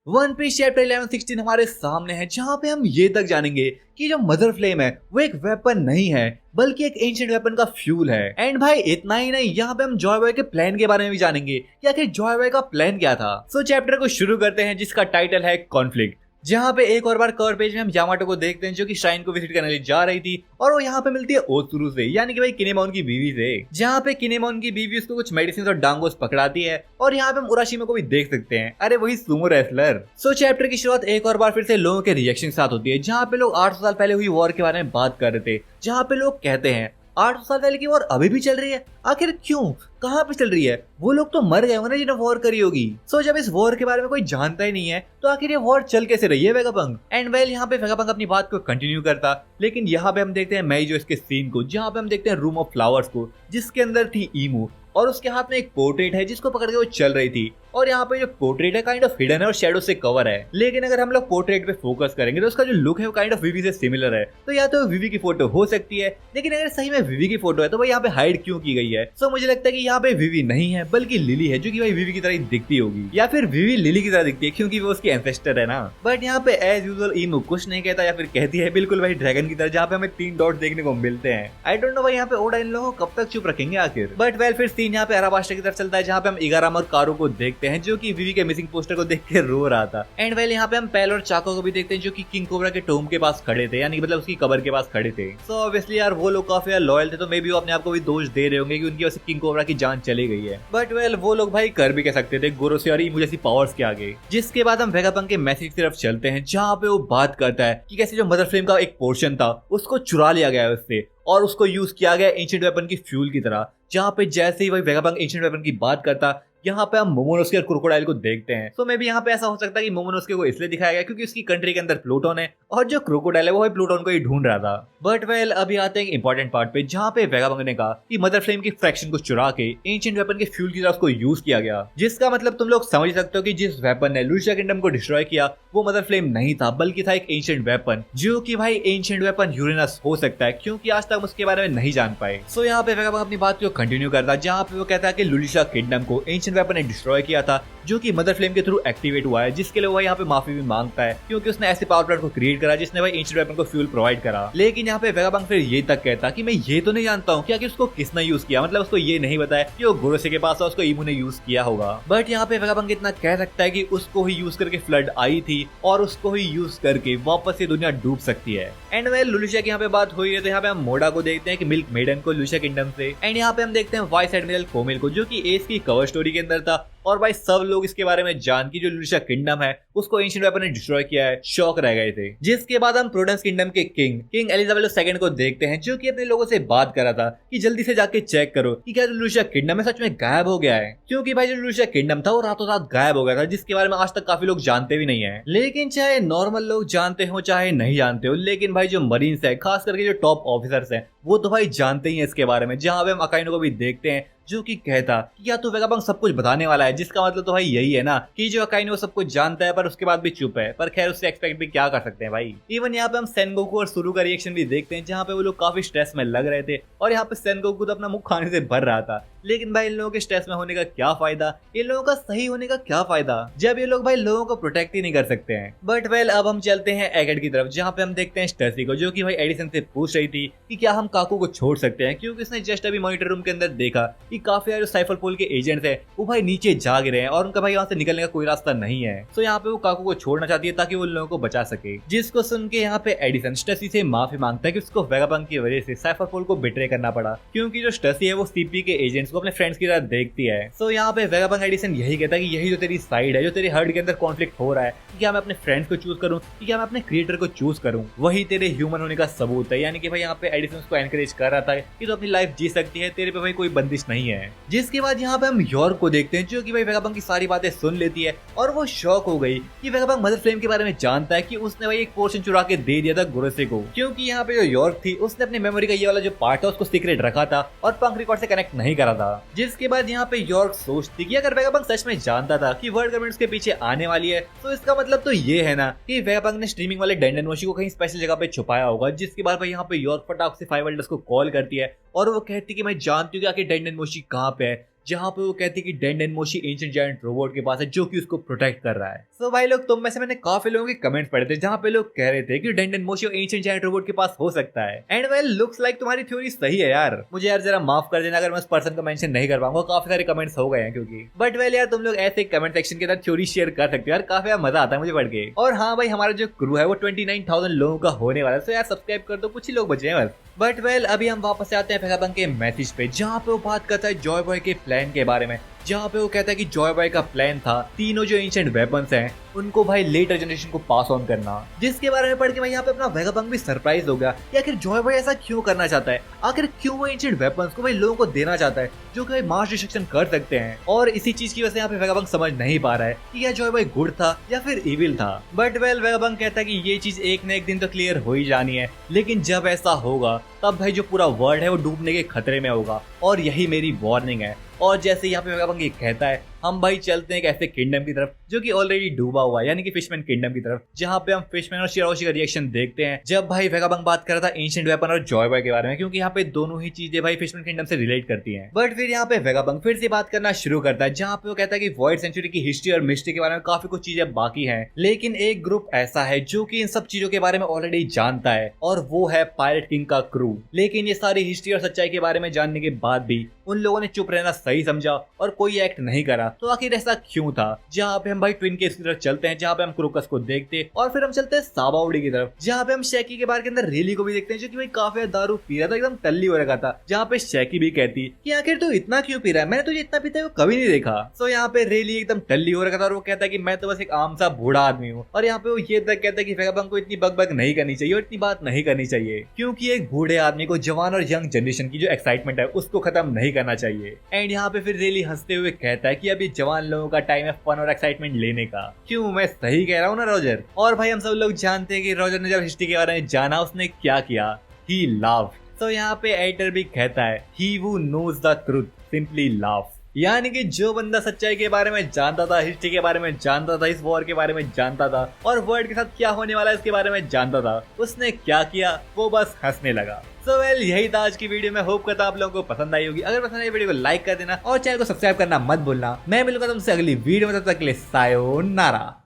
One piece chapter 1116 हमारे सामने है, जहाँ पे हम ये तक जानेंगे कि जो मदर फ्लेम है वो एक वेपन नहीं है बल्कि एक एंशिएंट वेपन का फ्यूल है। एंड भाई इतना ही नहीं, यहाँ पे हम जॉय बॉय के प्लान के बारे में भी जानेंगे कि आखिर जॉय बॉय का प्लान क्या था। सो चैप्टर को शुरू करते हैं जिसका टाइटल है कॉन्फ्लिक्ट, जहाँ पे एक और बार कवर पेज में हम यामाटो को देखते हैं जो कि श्राइन को विजिट करने लिए जा रही थी और वो यहाँ पे मिलती है ओत्सुरु से, यानी कि भाई किनेमोन की बीवी से, जहाँ पे किनेमोन की बीवी उसको कुछ मेडिसिन और डांगोस पकड़ाती है। और यहाँ पे हम उराशिमा को भी देख सकते हैं, अरे वही सुमो रेसलर। सो चैप्टर की शुरुआत एक और बार फिर से लोगों के रिएक्शन के साथ होती है, जहाँ पे लोग 800 साल पहले हुई वॉर के बारे में बात कर रहे थे, जहाँ पे लोग कहते हैं 800 साल पहले की वॉर अभी भी चल रही है, आखिर क्यों, कहाँ पे चल रही है, वो लोग तो मर गए होंगे जिन्हें वॉर करी होगी। सो जब इस वॉर के बारे में कोई जानता ही नहीं है तो आखिर ये वॉर चल कैसे रही है वेगापंक। एंड वेल यहाँ पे वेगापंक अपनी बात को कंटिन्यू करता, लेकिन यहाँ पे हम देखते हैं मई जो इसके सीन को, जहाँ पे हम देखते हैं रूम ऑफ फ्लावर्स को, जिसके अंदर थी ईमू और उसके हाथ में एक पोर्ट्रेट है जिसको पकड़ के वो चल रही थी। और यहाँ पे जो पोर्ट्रेट है काइंड ऑफ हिडन है और शेडो से कवर है, लेकिन अगर हम लोग पोर्ट्रेट पे फोकस करेंगे तो उसका जो लुक है वो काइंड ऑफ विवी से सिमिलर है। तो या तो विवी की फोटो हो सकती है, लेकिन अगर सही में विवी की फोटो है तो भाई यहाँ पे हाइड क्यों की गई है। सो मुझे लगता है कि यहाँ पे विवी नहीं है बल्कि लिली है, जो कि भाई विवी की तरह दिखती होगी, या फिर विवी लिली की तरह दिखती है क्योंकि वो उसकी एंसेस्टर है ना। बट यहाँ पे एज यूजुअल ईमू कुछ नहीं कहता या फिर कहती है बिल्कुल भाई ड्रैगन की तरह, जहाँ पे हमें 3 डॉट देखने को मिलते हैं। आई डोंट नो भाई यहाँ पे ओडा इन लोगों को कब तक चुप रखेंगे आखिर। बट वेल फिर सीन यहाँ पे अराबास्टा की तरफ चलता है, जहाँ पे हम इगाराम और कारो को देखते हैं जो कि विवी के मिसिंग पोस्टर को देख के रो रहा था। एंड वेल यहाँ पे हम पैल और चाको को भी देखते हैं जो कि किंग कोबरा के टोम के पास खड़े थे, यानी मतलब उसकी कबर के पास खड़े थे। सो ऑब्वियसली यार वो लोग काफी लॉयल थे, तो मे बी वो अपने आप को भी दोष दे रहे होंगे कि उनकी वजह से किंग कोबरा की जान चली गई है। बट वेल वो लोग भाई कर भी कह सकते थे गोरोसे और ईमू जैसी पावर्स के आगे। जिसके बाद हम वेगापंक के मैसेज की तरफ चलते हैं, जहाँ पे वो बात करता है कि कैसे जो मदर फ्लेम का एक पोर्शन था उसको चुरा लिया गया है उससे और उसको यूज किया गया एंशिएंट वेपन की फ्यूल की तरह। जहाँ पे जैसे ही भाई वेगापंक एंशिएंट वेपन की बात करता, यहाँ पे हम मोमोनोस्के और क्रोकोडाइल को देखते हैं। तो मे भी यहाँ पे ऐसा हो सकता है कि मोमोनोस्के को इसलिए दिखाया गया क्योंकि उसकी कंट्री के अंदर प्लूटोन है और जो क्रोकोडाइल है वो भाई प्लूटोन को ही ढूंढ रहा था। बट वेल अभी आते हैं इंपॉर्टेंट पार्ट पे, जहाँ पे वेगापंक ने कहा कि मदर फ्लेम की फ्रैक्शन को चुरा के एंशिएंट वेपन के फ्यूल की तरह उसको यूज किया गया, जिसका मतलब तुम लोग समझ सकते हो कि जिस वेपन ने लुशिया किंगडम को डिस्ट्रॉय किया वो मदर फ्लेम नहीं था बल्कि था एक एंशिएंट वेपन, जो कि भाई एंशिएंट वेपन यूरेनस हो सकता है क्योंकि आज तक उसके बारे में नहीं जान पाए। सो यहाँ पे वेगापंक अपनी बात को कंटिन्यू करता, जहाँ पे वो कहता है कि लुशिया किंगडम को एंशिएंट वेपन ने डिस्ट्रॉय किया था जो कि मदर फ्लेम के थ्रू एक्टिवेट हुआ है, जिसके लिए वो यहाँ पे माफी भी मांगता है क्योंकि उसने ऐसे पावर प्लांट को क्रिएट करा जिसने भाई एंशिएंट वेपन को फ्यूल प्रोवाइड करा। लेकिन यहाँ पे वेगापंक फिर ये तक कहता कि मैं ये तो नहीं जानता हूँ कि उसको किसने यूज किया, मतलब उसको ये नहीं बताया कि वो गोरोसे के पास उसको ईमू ने यूज किया होगा। बट यहाँ पे वेगापंक इतना कह सकता है कि उसको ही यूज करके फ्लड आई थी और उसको ही यूज करके वापस ये दुनिया डूब सकती है। एंड वेल लुशिया की यहाँ पे बात हुई है तो यहाँ पे हम मोडा को देखते हैं कि मिल्क मेडन को लुशिया किंगडम से। एंड यहाँ पे हम देखते हैं वाइस एडमिरल कोमिल को जो कि एस की कवर स्टोरी के अंदर था, और भाई सब लोग इसके बारे में जान की जो लुशिया किंगडम है उसको एंशिएंट वेपन ने डिस्ट्रॉय किया है शॉक रह गए थे। जिसके बाद हम प्रोडेंस किंगडम के किंग एलिजाबेथ II को देखते हैं जो कि अपने लोगों से बात कर रहा था कि जल्दी से जाके चेक करो कि क्या जो लुशिया किंगडम है सच में गायब हो गया है, क्योंकि भाई जो लुशिया किंगडम था वो रातों रात गायब हो गया था, जिसके बारे में आज तक काफी लोग जानते भी नहीं है। लेकिन चाहे नॉर्मल लोग जानते हो चाहे नहीं जानते हो, लेकिन भाई जो मरीन्स है खास करके जो टॉप ऑफिसर्स है वो तो भाई जानते ही है इसके बारे में। जहाँ पे हम अकाइनो को भी देखते हैं जो कि कहता कि या तो वेगापंक सब कुछ बताने वाला है, जिसका मतलब तो भाई यही है ना कि जो अकाइनो सब कुछ जानता है पर उसके बाद भी चुप है, पर खैर उससे एक्सपेक्ट भी क्या कर सकते हैं भाई। इवन यहाँ पे हम सेनगोकू और सुरु का रिएक्शन भी देखते हैं, जहाँ पे वो लोग काफी स्ट्रेस में लग रहे थे और यहाँ पे सेनगोकू तो अपना मुख खाने से भर रहा था। लेकिन भाई इन लोगों के स्ट्रेस में होने का क्या फायदा, इन लोगों का सही होने का क्या फायदा जब ये लोग भाई लोगों को प्रोटेक्ट ही नहीं कर सकते हैं। बट वेल अब हम चलते हैं एगेट की तरफ, जहाँ पे हम देखते हैं स्टेसी को जो कि भाई एडिसन से पूछ रही थी कि क्या हम काकू को छोड़ सकते हैं, क्योंकि उसने जस्ट अभी मॉनिटर रूम के अंदर देखा कि काफी सारे साइफर पोल के एजेंट्स है वो भाई नीचे जाग रहे हैं और उनका भाई वहां से निकलने का कोई रास्ता नहीं है। तो यहाँ पे वो काकू को छोड़ना चाहती है ताकि वो लोगों को बचा सके, जिसको सुन के यहाँ पे एडिसन स्टेसी से माफी मांगता है कि उसको वेगापंक की वजह से साइफर पोल को बिट्रे करना पड़ा, क्योंकि जो स्टेसी है वो सीपी के एजेंट्स को अपने फ्रेंड्स की तरह देखती है। सो यहाँ पे वेगापंक एडिसन यही कहता है कि यही जो तेरी साइड है, जो तेरे हर्ड के अंदर कॉन्फ्लिक्ट हो रहा है कि क्या मैं अपने फ्रेंड्स को चूज करूं कि क्या मैं अपने क्रिएटर को चूज करूं, वही तेरे ह्यूमन होने का सबूत है। यानी कि भाई यहाँ पे एडिसन उसको एनकरेज कर रहा था कि तो अपनी लाइफ जी सकती है, तेरे पे भाई कोई बंदिश नहीं है। जिसके बाद यहाँ पे हम यॉर्क को देखते हैं जो कि भाई वेगापंक की सारी बातें सुन लेती है और वो शॉक हो गई कि वेगापंक मदर फ्लेम के बारे में जानता है कि उसने भाई एक पोर्शन चुरा के दे दिया था गोरोसे को, क्योंकि यहाँ पे जो यॉर्क थी उसने अपनी मेमोरी का ये वाला जो पार्ट था उसको सीक्रेट रखा था और पंक रिकॉर्ड से कनेक्ट नहीं करा था। जिसके बाद यहाँ पे यॉर्क सोचती कि अगर वेगापंक सच में जानता था कि वर्ल्ड गवर्नमेंट के पीछे आने वाली है तो इसका मतलब तो ये है ना कि वेगापंक ने स्ट्रीमिंग वाले डेंडन मोशी को कहीं स्पेशल जगह पे छुपाया होगा। जिसके बाद भाई यहाँ पे यॉर्क फटाक से 5 वर्ल्डर्स को कॉल करती है और वो कहती कि मैं जानती हूँ कि डेंडन मोशी कहाँ पे है, जहाँ पे वो कहती है कि डेंडन मोशी एंशिएंट जायंट रोबोट के पास है जो कि उसको प्रोटेक्ट कर रहा है। तो भाई लोग, तुम में से मैंने काफी लोगों के कमेंट्स पढ़े थे जहाँ पे लोग कह रहे थे कि डेंडन मोशी एंशिएंट जायंट रोबोट के पास हो सकता है। एंड वेल लुक्स लाइक तुम्हारी थ्योरी सही है यार। मुझे यार जरा माफ कर देना अगर मैं उस पर्सन को मेंशन नहीं कर पाऊंगा, काफी सारे कमेंट्स हो गए हैं क्योंकि। बट वेल यार, तुम लोग ऐसे कमेंट सेक्शन के अंदर थ्योरी शेयर कर सकते हो यार, काफी मजा आता है मुझे पढ़ के। और हाँ भाई, हमारा जो क्रू है वो 29,000 लोगों का होने वाला है, तो यार सब्सक्राइब कर दो, कुछ ही लोग बचे हैं बस। बट वेल, अभी हम वापस आते हैं वेगाबंक के मैसेज पे, जहाँ पे वो बात करता है जॉय बॉय के प्लान के बारे में, जहाँ पे वो कहता है कि जॉय बॉय का प्लान था तीनों जो एंशिएंट वेपन्स हैं उनको भाई लेटर जनरेशन को पास ऑन करना। जिसके बारे में पढ़ के मैं यहाँ पे अपना वेगाबंक भी सरप्राइज हो गया कि आखिर जॉय बॉय ऐसा क्यों करना चाहता है, आखिर क्यों वो एंशिएंट वेपन्स को भाई लोगों को देना चाहता है जो कि मास डिस्ट्रक्शन कर सकते हैं। और इसी चीज की वजह से यहाँ पे वेगाबंक समझ नहीं पा रहा है कि क्या जॉय बॉय गुड था या फिर इविल था। बट वेल, वेगाबंक कहता है कि ये चीज एक न एक दिन तो क्लियर हो ही जानी है, लेकिन जब ऐसा होगा तब भाई जो पूरा वर्ल्ड है वो डूबने के खतरे में होगा, और यही मेरी वार्निंग है। और जैसे यहाँ पे वेगाबंक ये कहता है, हम भाई चलते हैं एक ऐसे किंगडम की तरफ जो कि ऑलरेडी डूबा हुआ है, यानी कि फिशमैन किंगडम की तरफ, जहाँ पे हम फिशमैन और शिराओशी का रिएक्शन देखते हैं जब भाई वेगाबंक बात कर रहा था एंशिएंट वेपन और जॉय बॉय के बारे में, क्योंकि यहाँ पे दोनों ही चीजें भाई फिशमैन किंगडम से रिलेट करती हैं। बट फिर यहाँ पे वेगाबंक फिर से बात करना शुरू करता है, जहाँ पे वो कहता है कि वॉइड सेंचुरी की हिस्ट्री और मिस्ट्री के बारे में काफी कुछ चीजें बाकी हैं, लेकिन एक ग्रुप ऐसा है जो कि इन सब चीजों के बारे में ऑलरेडी जानता है, और वो है पायरेट किंग का क्रू। लेकिन ये सारी हिस्ट्री और सच्चाई के बारे में जानने के बाद भी उन लोगों ने चुप रहना सही समझा और कोई एक्ट नहीं करा। तो आखिर ऐसा क्यों था? जहाँ पे हम भाई ट्विन केव्स की तरफ चलते हैं, जहाँ पे हम क्रोकस को देखते, और फिर हम चलते हैं साबाउडी की तरफ, जहाँ पे हम शैकी के बार के अंदर रेली को भी देखते हैं जो कि भाई काफी दारू पी रहा था, एकदम टल्ली हो रखा था। जहाँ पे शैकी भी कहती कि आखिर तू इतना क्यों पी रहा है, मैंने तुझे इतना पीते हुए कभी नहीं देखा। सो यहाँ पे रेली एकदम टल्ली हो रखा था और वो कहता है कि मैं तो बस एक आम सा बूढ़ा आदमी हूँ। और यहाँ पे वो ये तक कहता है कि वेगाबंक को इतनी बकबक नहीं करनी चाहिए और इतनी बात नहीं करनी चाहिए, क्योंकि एक बूढ़े आदमी को जवान और यंग जनरेशन की जो एक्साइटमेंट है उसको खत्म नहीं करना चाहिए। एंड यहाँ पे फिर रेली हंसते हुए कहता है कि अभी जवान लोगों का टाइम है फन और एक्साइटमेंट लेने का। क्यों, मैं सही कह रहा हूँ ना रॉजर? और भाई हम सब लोग जानते हैं कि रॉजर ने जब हिस्ट्री के बारे में जाना उसने क्या किया, ही लाफ्ड। तो यहाँ पे एडिटर भी कहता है he who knows the truth simply laughs, यानी कि जो बंदा सच्चाई के बारे में जानता था, हिस्ट्री के बारे में जानता था, इस वॉर के बारे में जानता था और वर्ल्ड के साथ क्या होने वाला है इसके बारे में जानता था, उसने क्या किया, वो बस हंसने लगा। सो वेल, यही था आज की वीडियो में। होप करता हूं आप लोगों को पसंद आई होगी। अगर पसंद आई वीडियो को लाइक कर देना और चैनल को सब्सक्राइब करना मत भूलना। मैं मिलूंगा तुमसे अगली वीडियो में, तब तक के लिए सायोनारा।